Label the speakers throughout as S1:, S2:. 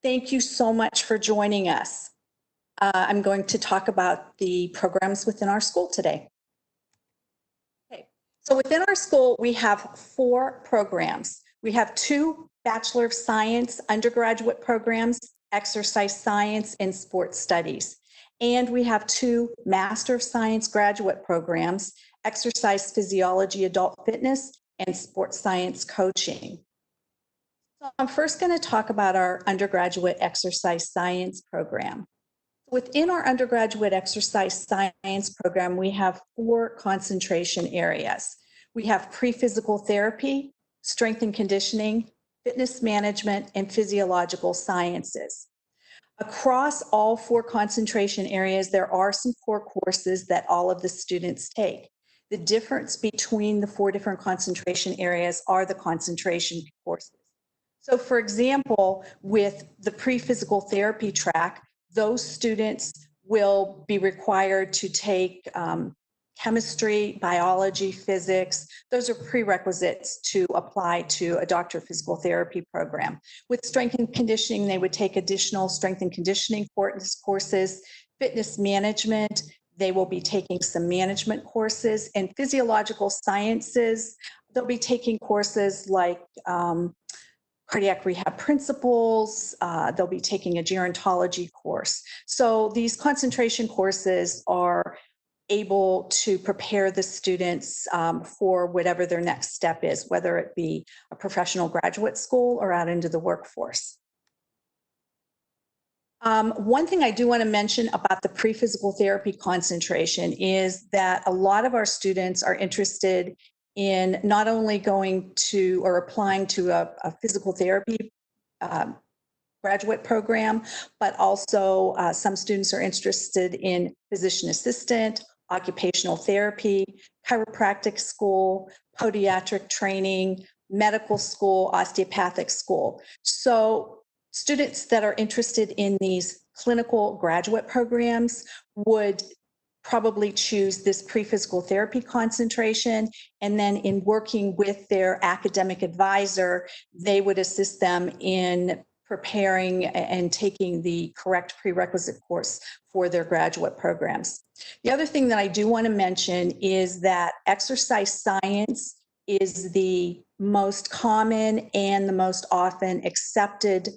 S1: Thank you so much for joining us. I'm going to talk about the programs within our school today. Okay. So within our school, we have 4 programs. We have 2 Bachelor of Science undergraduate programs, Exercise Science and Sports Studies. And we have 2 Master of Science graduate programs, Exercise Physiology Adult Fitness and Sports Science Coaching. So I'm first going to talk about our undergraduate exercise science program. Within our undergraduate exercise science program, we have 4 concentration areas. We have pre-physical therapy, strength and conditioning, fitness management, and physiological sciences. Across all 4 concentration areas, there are some core courses that all of the students take. The difference between the 4 different concentration areas are the concentration courses. So for example, with the pre-physical therapy track, those students will be required to take chemistry, biology, physics. Those are prerequisites to apply to a doctor of physical therapy program. With strength and conditioning, they would take additional strength and conditioning courses, fitness management. They will be taking some management courses, and physiological sciences, they'll be taking courses like cardiac rehab principles. They'll be taking a gerontology course. So these concentration courses are able to prepare the students for whatever their next step is, whether it be a professional graduate school or out into the workforce. One thing I do want to mention about the pre-physical therapy concentration is that a lot of our students are interested in not only going to or applying to a physical therapy graduate program, but also some students are interested in physician assistant, occupational therapy, chiropractic school, podiatric training, medical school, osteopathic school. So students that are interested in these clinical graduate programs would probably choose this pre-physical therapy concentration, and then in working with their academic advisor, they would assist them in preparing and taking the correct prerequisite course for their graduate programs. The other thing that I do want to mention is that exercise science is the most common and the most often accepted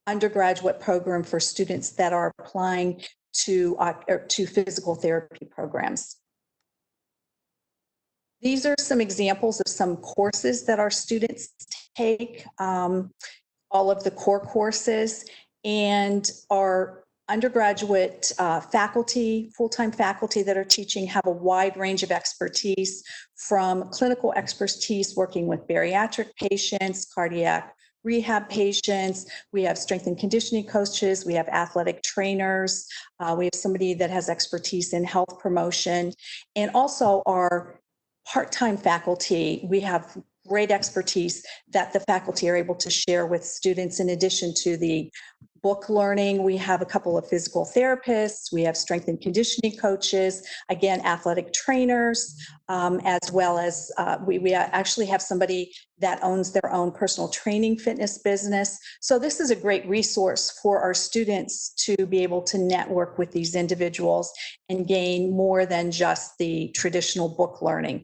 S1: undergraduate program for students that are applying to physical therapy programs. These are some examples of some courses that our students take, all of the core courses, and our undergraduate faculty, full-time faculty that are teaching have a wide range of expertise, from clinical expertise working with bariatric patients, cardiac rehab patients. We have strength and conditioning coaches. We have athletic trainers. We have somebody that has expertise in health promotion. And also our part-time faculty, we have great expertise that the faculty are able to share with students. In addition to the book learning, we have a couple of physical therapists, we have strength and conditioning coaches, again, athletic trainers, as well as we actually have somebody that owns their own personal training fitness business. So this is a great resource for our students to be able to network with these individuals and gain more than just the traditional book learning.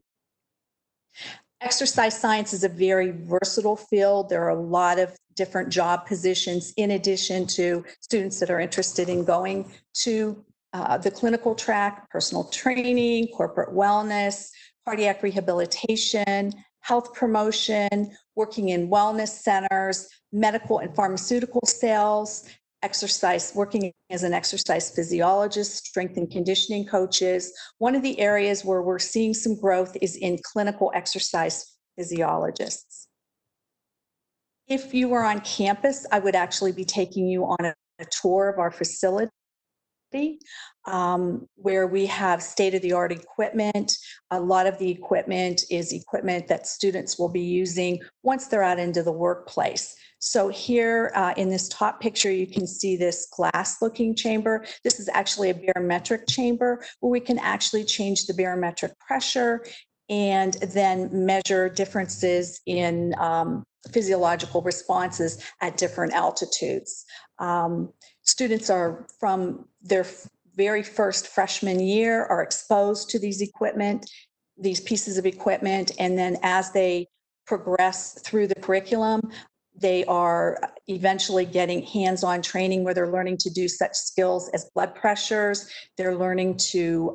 S1: Exercise science is a very versatile field. There are a lot of different job positions in addition to students that are interested in going to the clinical track, personal training, corporate wellness, cardiac rehabilitation, health promotion, working in wellness centers, medical and pharmaceutical sales, exercise, working as an exercise physiologist, strength and conditioning coaches. One of the areas where we're seeing some growth is in clinical exercise physiologists. If you were on campus, I would actually be taking you on a tour of our facility, where we have state-of-the-art equipment. A lot of the equipment is equipment that students will be using once they're out into the workplace. So here in this top picture, you can see this glass-looking chamber. This is actually a barometric chamber where we can actually change the barometric pressure and then measure differences in physiological responses at different altitudes. Students are from their very first freshman year are exposed to these pieces of equipment, and then as they progress through the curriculum, they are eventually getting hands-on training where they're learning to do such skills as blood pressures. They're learning to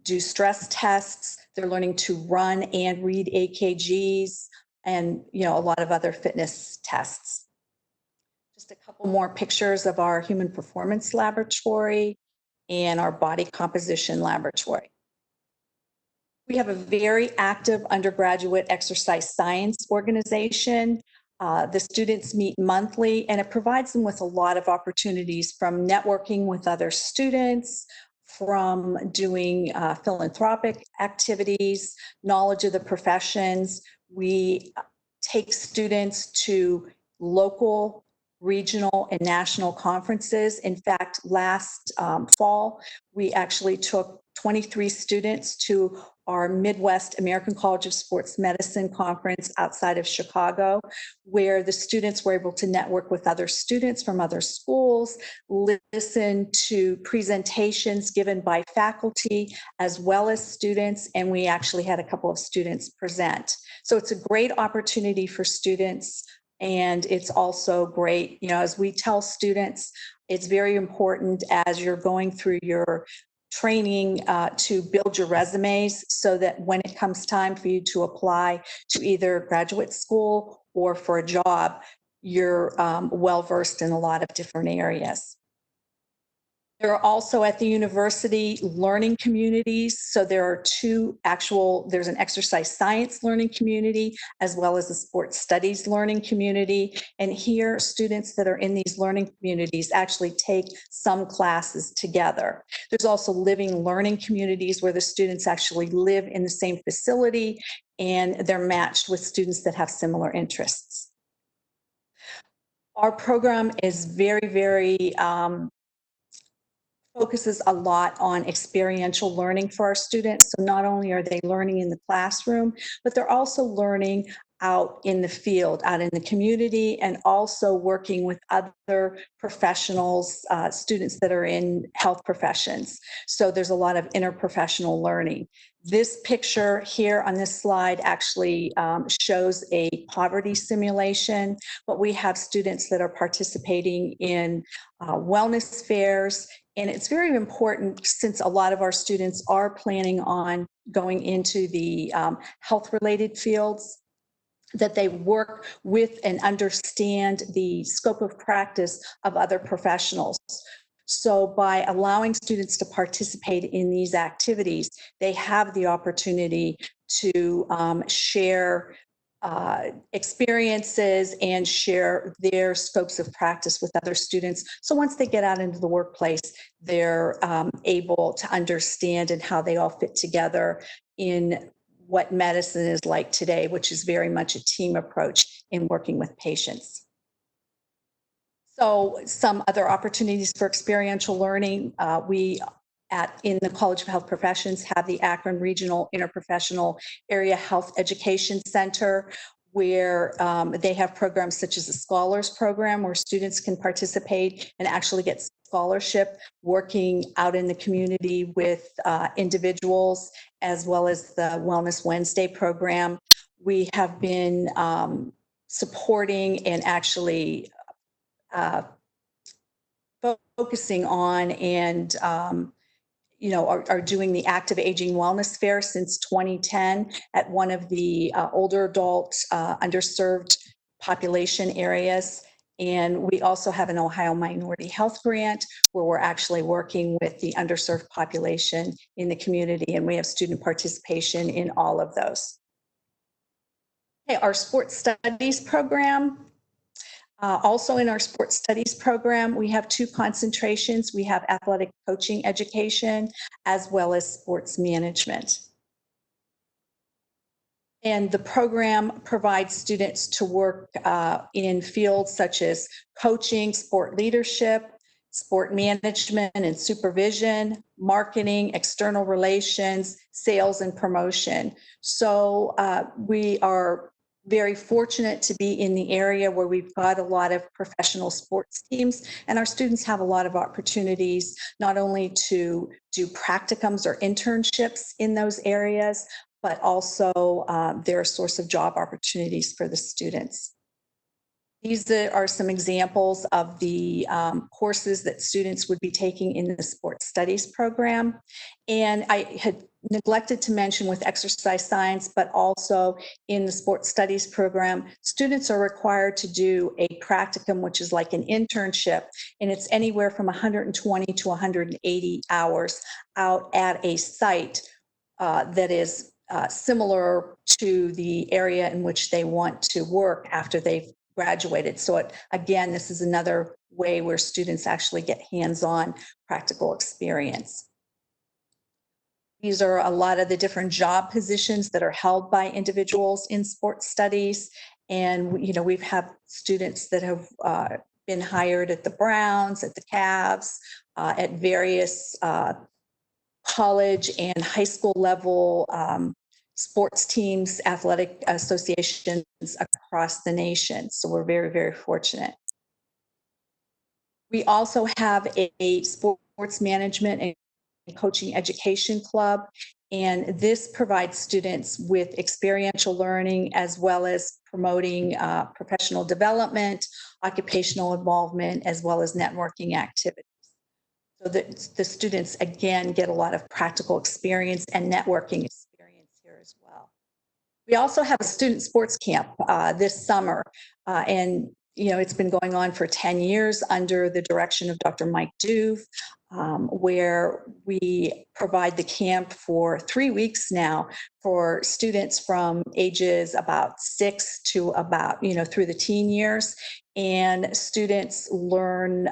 S1: do stress tests. They're learning to run and read AKGs and, a lot of other fitness tests. Just a couple more pictures of our human performance laboratory and our body composition laboratory. We have a very active undergraduate exercise science organization. The students meet monthly, and it provides them with a lot of opportunities, from networking with other students, from doing philanthropic activities, knowledge of the professions. We take students to local, regional, and national conferences. In fact, last fall, we actually took 23 students to our Midwest American College of Sports Medicine conference outside of Chicago, where the students were able to network with other students from other schools, listen to presentations given by faculty as well as students, and we actually had a couple of students present. So it's a great opportunity for students, and it's also great, as we tell students, it's very important as you're going through your training to build your resumes so that when it comes time for you to apply to either graduate school or for a job, you're well-versed in a lot of different areas. There are also at the university learning communities. So there are there's an exercise science learning community as well as a sports studies learning community. And here, students that are in these learning communities actually take some classes together. There's also living learning communities where the students actually live in the same facility and they're matched with students that have similar interests. Our program is very, very focuses a lot on experiential learning for our students. So not only are they learning in the classroom, but they're also learning out in the field, out in the community, and also working with other professionals, students that are in health professions. So there's a lot of interprofessional learning. This picture here on this slide actually shows a poverty simulation, but we have students that are participating in wellness fairs. And it's very important, since a lot of our students are planning on going into the health-related fields, that they work with and understand the scope of practice of other professionals. So by allowing students to participate in these activities, they have the opportunity to share experiences and share their scopes of practice with other students. So once they get out into the workplace, they're able to understand and how they all fit together in what medicine is like today, which is very much a team approach in working with patients. So some other opportunities for experiential learning, in the College of Health Professions have the Akron Regional Interprofessional Area Health Education Center, where they have programs such as a scholars program where students can participate and actually get scholarship working out in the community with individuals, as well as the Wellness Wednesday program. We have been supporting and actually focusing on and are doing the Active Aging Wellness Fair since 2010 at one of the older adult underserved population areas. And we also have an Ohio Minority Health Grant where we're actually working with the underserved population in the community, and we have student participation in all of those. Okay, our sports studies program. Also in our sports studies program, we have two concentrations. We have athletic coaching education as well as sports management. And the program provides students to work in fields such as coaching, sport leadership, sport management and supervision, marketing, external relations, sales, and promotion. So we are very fortunate to be in the area where we've got a lot of professional sports teams, and our students have a lot of opportunities not only to do practicums or internships in those areas, but also they're a source of job opportunities for the students. These are some examples of the courses that students would be taking in the sports studies program. And I had neglected to mention with exercise science, but also in the sports studies program, students are required to do a practicum, which is like an internship, and it's anywhere from 120 to 180 hours out at a site that is similar to the area in which they want to work after they've graduated. So again, this is another way where students actually get hands-on practical experience. These are a lot of the different job positions that are held by individuals in sports studies. And, you know, we've had students that have been hired at the Browns, at the Cavs, at various college and high school level sports teams, athletic associations across the nation. So we're very, very fortunate. We also have a sports management and coaching education club, and this provides students with experiential learning as well as promoting professional development, occupational involvement, as well as networking activities. So that the students, again, get a lot of practical experience and networking experience here as well. We also have a student sports camp this summer, and you know it's been going on for 10 years under the direction of Dr. Mike Duve, where we provide the camp for 3 weeks now for students from ages about 6 to about, you know, through the teen years. And students learn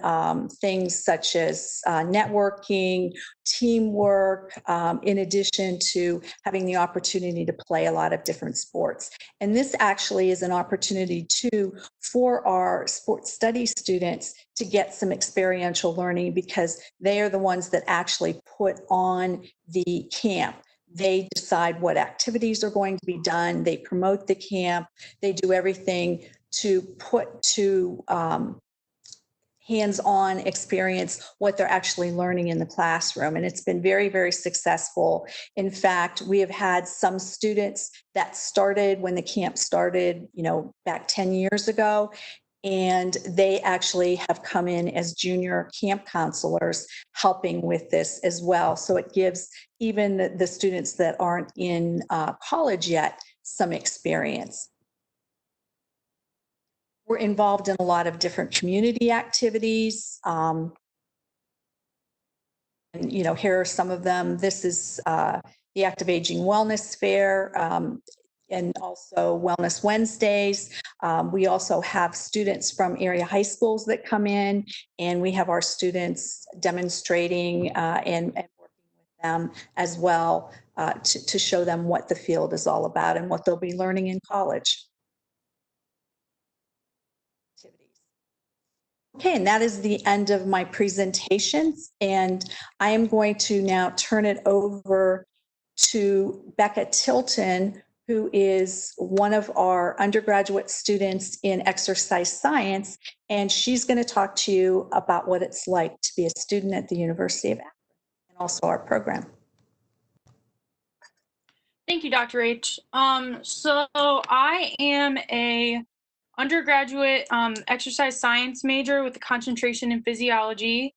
S1: things such as networking, teamwork, in addition to having the opportunity to play a lot of different sports. And this actually is an opportunity too for our sports studies students to get some experiential learning, because they are the ones that actually put on the camp. They decide what activities are going to be done. They promote the camp. They do everything to put to hands-on experience what they're actually learning in the classroom. And it's been very, very successful. In fact, we have had some students that started when the camp started, you know, back 10 years ago, and they actually have come in as junior camp counselors helping with this as well. So it gives even the students that aren't in college yet some experience. We're involved in a lot of different community activities. And, you know, here are some of them. This is the Active Aging Wellness Fair, and also Wellness Wednesdays. We also have students from area high schools that come in, and we have our students demonstrating and working with them as well to show them what the field is all about and what they'll be learning in college. Okay, and that is the end of my presentations, and I am going to now turn it over to Becca Tilton, who is one of our undergraduate students in exercise science, and she's going to talk to you about what it's like to be a student at the University of Akron and also our program.
S2: Thank you, Dr. H. So I am a undergraduate exercise science major with a concentration in physiology.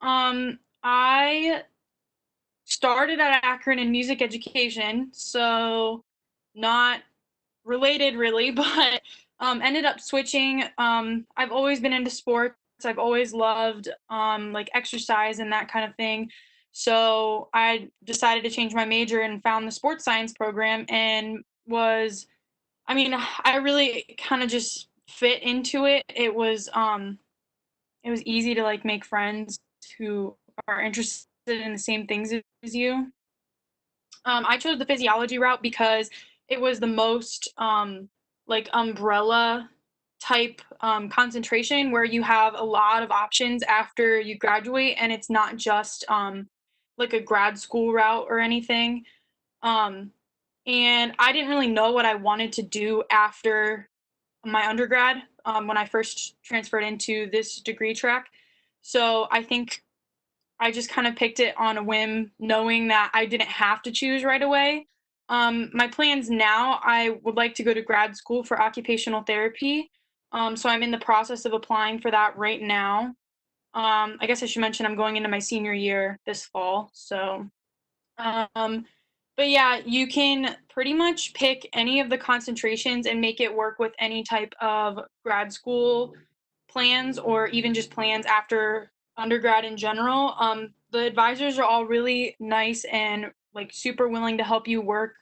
S2: I started at Akron in music education, so not related really, but ended up switching. I've always been into sports. I've always loved like exercise and that kind of thing. So I decided to change my major and found the sports science program, and I really kind of just fit into it. It was easy to like make friends who are interested in the same things as you. I chose the physiology route because it was the most like umbrella type concentration where you have a lot of options after you graduate, and it's not just like a grad school route or anything. And I didn't really know what I wanted to do after my undergrad when I first transferred into this degree track. So I think I just kind of picked it on a whim, knowing that I didn't have to choose right away. My plans now, I would like to go to grad school for occupational therapy. So I'm in the process of applying for that right now. I guess I should mention I'm going into my senior year this fall. So, but yeah, you can pretty much pick any of the concentrations and make it work with any type of grad school plans or even just plans after undergrad in general. The advisors are all really nice and like super willing to help you work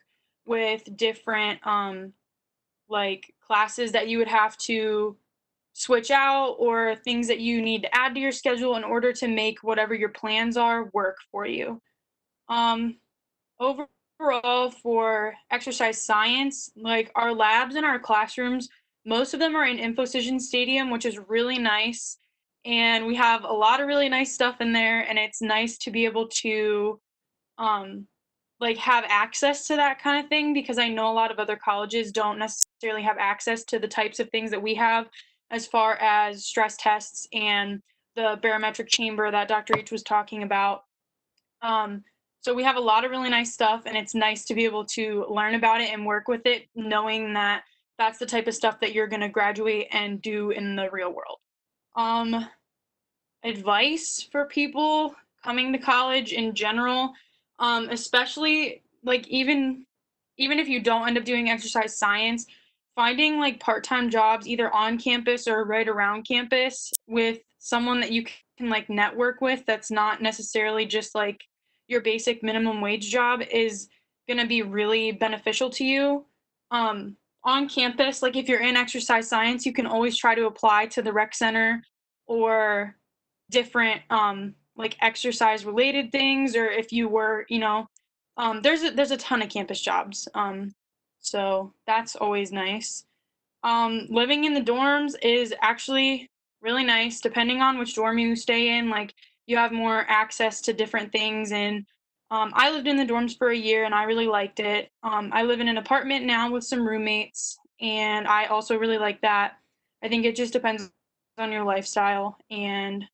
S2: with different like classes that you would have to switch out or things that you need to add to your schedule in order to make whatever your plans are work for you. Um, Overall, for exercise science, like our labs in our classrooms, most of them are in InfoCision Stadium, which is really nice. And we have a lot of really nice stuff in there, and it's nice to be able to um, like have access to that kind of thing, because I know a lot of other colleges don't necessarily have access to the types of things that we have as far as stress tests and the barometric chamber that Dr. H was talking about. Um, so we have a lot of really nice stuff, and it's nice to be able to learn about it and work with it, knowing that that's the type of stuff that you're going to graduate and do in the real world. Um, Advice for people coming to college in general, especially like even if you don't end up doing exercise science, finding like part-time jobs either on campus or right around campus with someone that you can like network with that's not necessarily just like your basic minimum wage job is going to be really beneficial to you. On campus, like if you're in exercise science, you can always try to apply to the rec center or different like exercise related things, or if you were, there's a ton of campus jobs. So that's always nice. Living in the dorms is actually really nice depending on which dorm you stay in. Like you have more access to different things, and I lived in the dorms for a year and I really liked it. I live in an apartment now with some roommates, and I also really like that. I think it just depends on your lifestyle and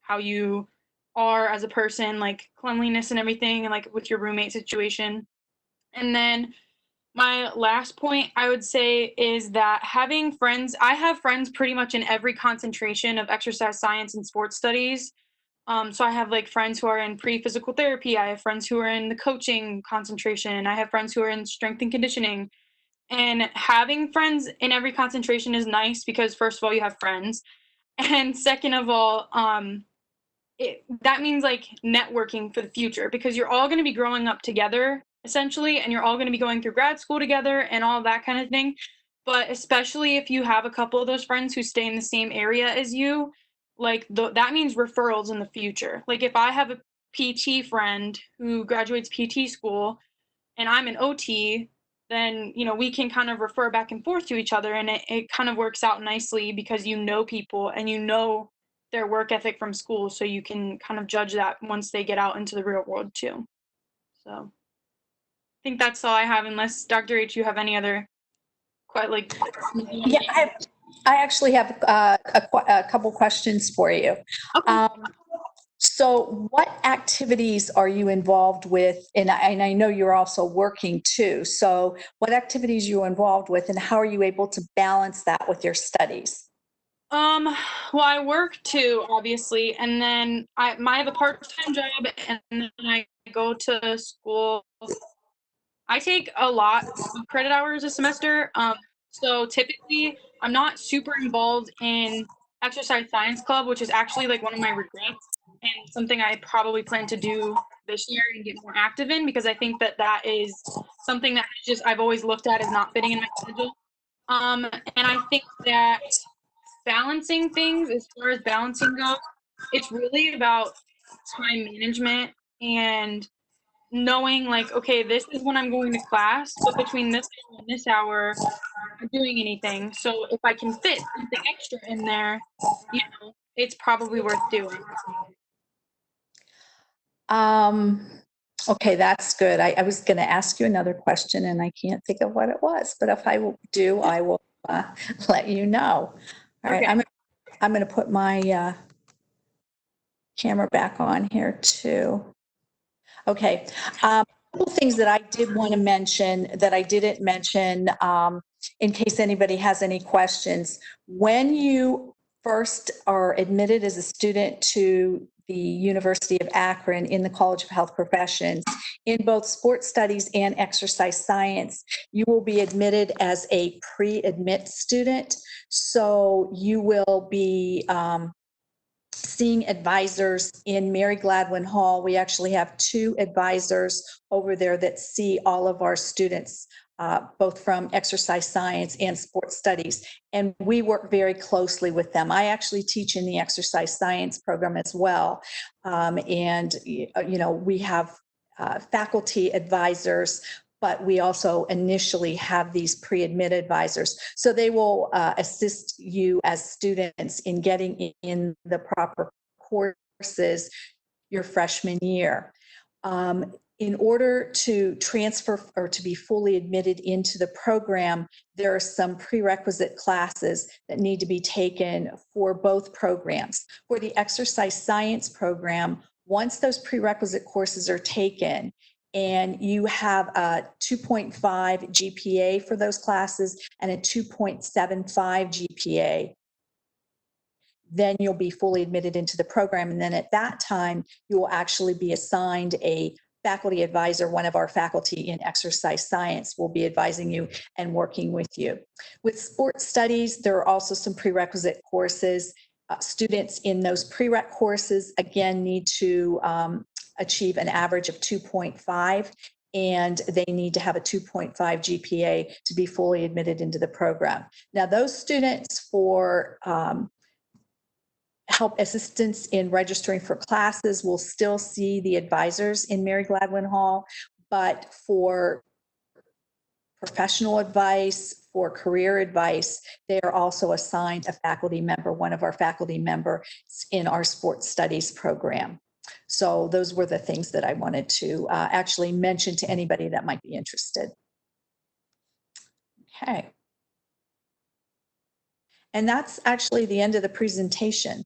S2: how you are as a person, like cleanliness and everything, and like with your roommate situation. And then my last point I would say is that having friends, I have friends pretty much in every concentration of exercise science and sports studies. So I have like friends who are in pre-physical therapy. I have friends who are in the coaching concentration. I have friends who are in strength and conditioning. And having friends in every concentration is nice because first of all, you have friends. And second of all, that means like networking for the future, because you're all going to be growing up together essentially, and you're all going to be going through grad school together and all that kind of thing. But especially if you have a couple of those friends who stay in the same area as you, like that means referrals in the future. Like if I have a PT friend who graduates PT school and I'm an OT, then we can kind of refer back and forth to each other, and it kind of works out nicely because you know people and you know their work ethic from school, so you can kind of judge that once they get out into the real world too. So I think that's all I have, unless Dr. H, you have any other quite like
S1: Yeah, I actually have a couple questions for you.
S2: okay.
S1: So what activities are you involved with? And I know you're also working too. So what activities are you involved with, and how are you able to balance that with your studies?
S2: Well, I work too, obviously, and then I have a part-time job, and then I go to school. I take a lot of credit hours a semester. So typically I'm not super involved in exercise science club, which is actually like one of my regrets and something I probably plan to do this year and get more active in, because I think that is something that I've always looked at as not fitting in my schedule. And I think that balancing things, as far as balancing goes, it's really about time management and knowing like, okay, this is when I'm going to class, but between this hour and this hour, I'm not doing anything. So if I can fit something extra in there, it's probably worth doing.
S1: Okay, that's good. I was going to ask you another question and I can't think of what it was, but if I do, I will let you know. All right,
S2: Okay.
S1: I'm going to put my camera back on here too. Okay. A couple things that I did want to mention that I didn't mention in case anybody has any questions. When you first are admitted as a student to the University of Akron in the College of Health Professions, in both sports studies and exercise science, you will be admitted as a pre-admit student. So you will be seeing advisors in Mary Gladwin Hall. We actually have 2 advisors over there that see all of our students, both from exercise science and sports studies. And we work very closely with them. I actually teach in the exercise science program as well. And we have faculty advisors, but we also initially have these pre-admit advisors. So they will assist you as students in getting in the proper courses your freshman year. In order to transfer or to be fully admitted into the program, there are some prerequisite classes that need to be taken for both programs. For the exercise science program, once those prerequisite courses are taken, and you have a 2.5 GPA for those classes and a 2.75 GPA, then you'll be fully admitted into the program. And then at that time, you will actually be assigned a faculty advisor. One of our faculty in exercise science will be advising you and working with you. With sports studies, there are also some prerequisite courses. Students in those prereq courses, again, need to achieve an average of 2.5, and they need to have a 2.5 GPA to be fully admitted into the program. Now, those students for help assistance in registering for classes will still see the advisors in Mary Gladwin Hall, but for professional advice, for career advice, they are also assigned a faculty member, one of our faculty members in our sports studies program. So those were the things that I wanted to actually mention to anybody that might be interested. Okay. And that's actually the end of the presentation.